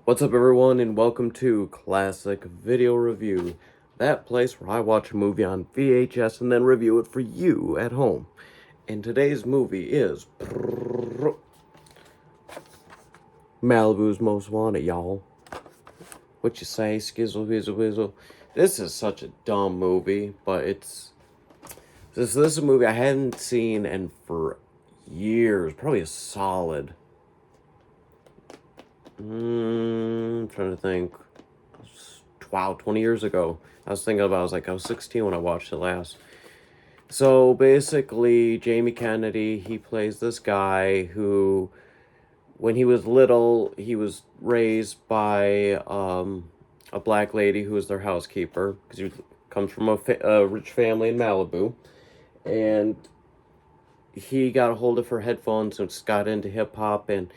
What's up, everyone, and welcome to Classic Video Review, that place where I watch a movie on VHS and then review it for you at home. And today's movie is Malibu's Most Wanted, y'all. What you say, skizzle, whizzle, whizzle? This is such a dumb movie, but this is a movie I hadn't seen in for years, probably a solid. I'm trying to think. Wow, 20 years ago. I was 16 when I watched it last. So basically, Jamie Kennedy, he plays this guy who, when he was little, he was raised by a black lady who was their housekeeper, because he comes from a rich family in Malibu. And he got a hold of her headphones and just got into hip-hop, and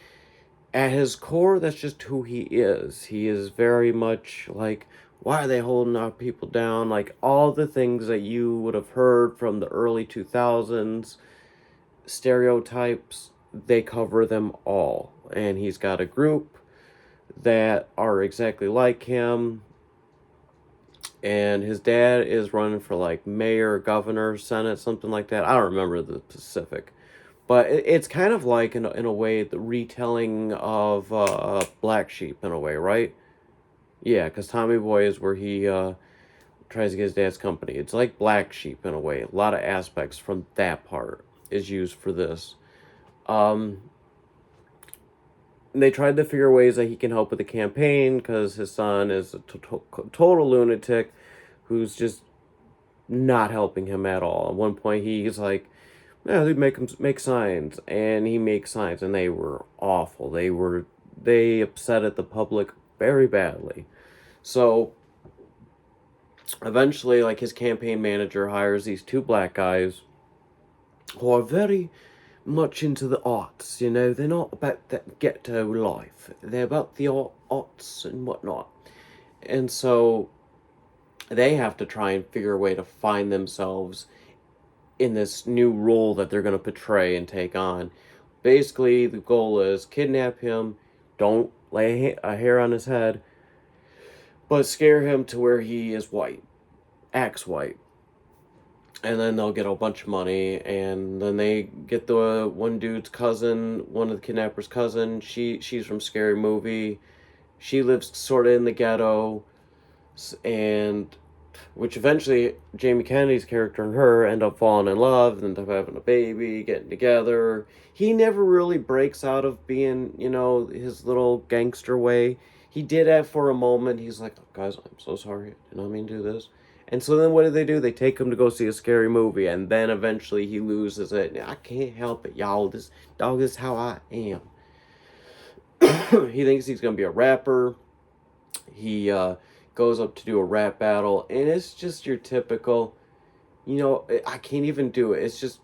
at his core, that's just who he is. He is very much like, why are they holding our people down? Like, all the things that you would have heard from the early 2000s, stereotypes, they cover them all. And he's got a group that are exactly like him. And his dad is running for, like, mayor, governor, senate, something like that. I don't remember the specific. But it's kind of like, in a way, the retelling of Black Sheep, in a way, right? Yeah, because Tommy Boy is where he tries to get his dad's company. It's like Black Sheep, in a way. A lot of aspects from that part is used for this. They tried to figure ways that he can help with the campaign, because his son is a total lunatic who's just not helping him at all. At one point, he's like, yeah, they make signs, and he makes signs, and they were awful. They upset the public very badly. So eventually, like, his campaign manager hires these two black guys who are very much into the arts. They're not about that ghetto life. They're about the arts and whatnot. And so they have to try and figure a way to find themselves in this new role that they're going to portray and take on. Basically, the goal is kidnap him, don't lay a hair on his head, but scare him to where he is white, acts white. And then they'll get a bunch of money, and then they get the one dude's cousin, one of the kidnapper's cousin. She's from Scary Movie. She lives sort of in the ghetto, and which eventually Jamie Kennedy's character and her end up falling in love, end up having a baby, getting together. He never really breaks out of being, his little gangster way. He did that for a moment. He's like, oh, guys, I'm so sorry. I did not mean to do this. And so then what do? They take him to go see a scary movie, and then eventually he loses it. I can't help it, y'all. This dog is how I am. He thinks he's going to be a rapper. He goes up to do a rap battle, and it's just your typical, I can't even do it. It's just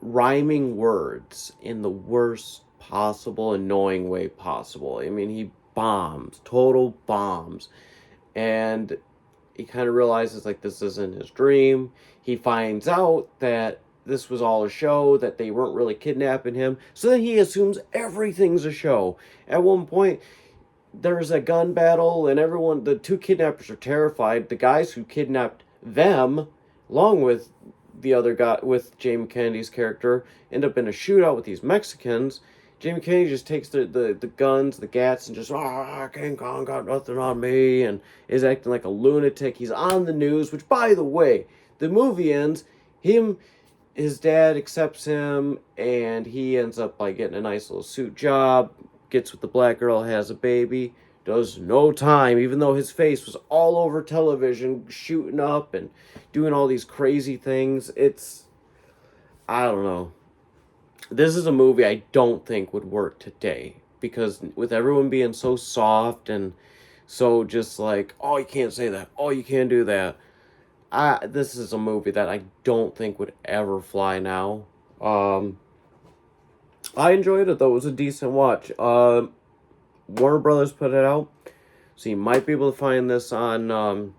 rhyming words in the worst possible annoying way possible. I mean, he bombs, total bombs, and he kind of realizes, like, this isn't his dream. He finds out that this was all a show, that they weren't really kidnapping him, so then he assumes everything's a show. At one point, there's a gun battle, and the two kidnappers are terrified. The guys who kidnapped them, along with the other guy, with Jamie Kennedy's character, end up in a shootout with these Mexicans. Jamie Kennedy just takes the guns, the gats, and just, King Kong got nothing on me, and is acting like a lunatic. He's on the news, which, by the way, the movie ends, his dad accepts him, and he ends up, like, getting a nice little suit job, gets with the black girl, has a baby, does no time, even though his face was all over television, shooting up and doing all these crazy things. I don't know. This is a movie I don't think would work today, because with everyone being so soft and so just like, oh, you can't say that, oh, you can't do that. This is a movie that I don't think would ever fly now. I enjoyed it, though. It was a decent watch. Warner Brothers put it out, so you might be able to find this on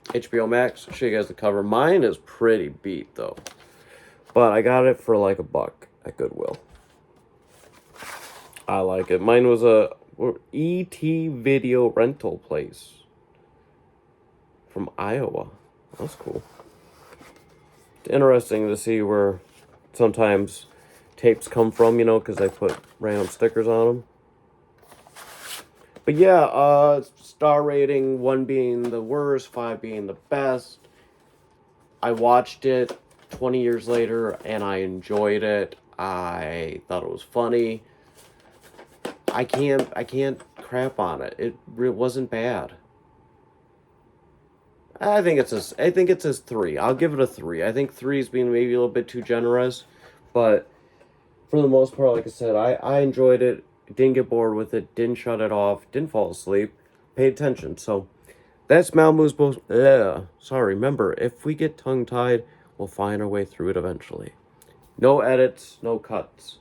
HBO Max. I'll show you guys the cover. Mine is pretty beat, though, but I got it for like $1 at Goodwill. I like it. Mine was a Or ET Video Rental Place. From Iowa. That's cool. It's interesting to see where sometimes tapes come from, you know, because I put random stickers on them. But yeah, star rating, 1 being the worst, 5 being the best. I watched it 20 years later, and I enjoyed it. I thought it was funny. I can't crap on it. It wasn't bad. I think it's a 3. I'll give it a 3. I think 3 is being maybe a little bit too generous, but for the most part, like I said, I enjoyed it. Didn't get bored with it. Didn't shut it off. Didn't fall asleep. Paid attention. So that's Malibu's most. Sorry. Remember, if we get tongue-tied, we'll find our way through it eventually. No edits, no cuts.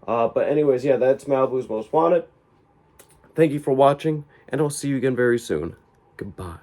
But anyways, yeah, that's Malibu's Most Wanted. Thank you for watching, and I'll see you again very soon. Goodbye.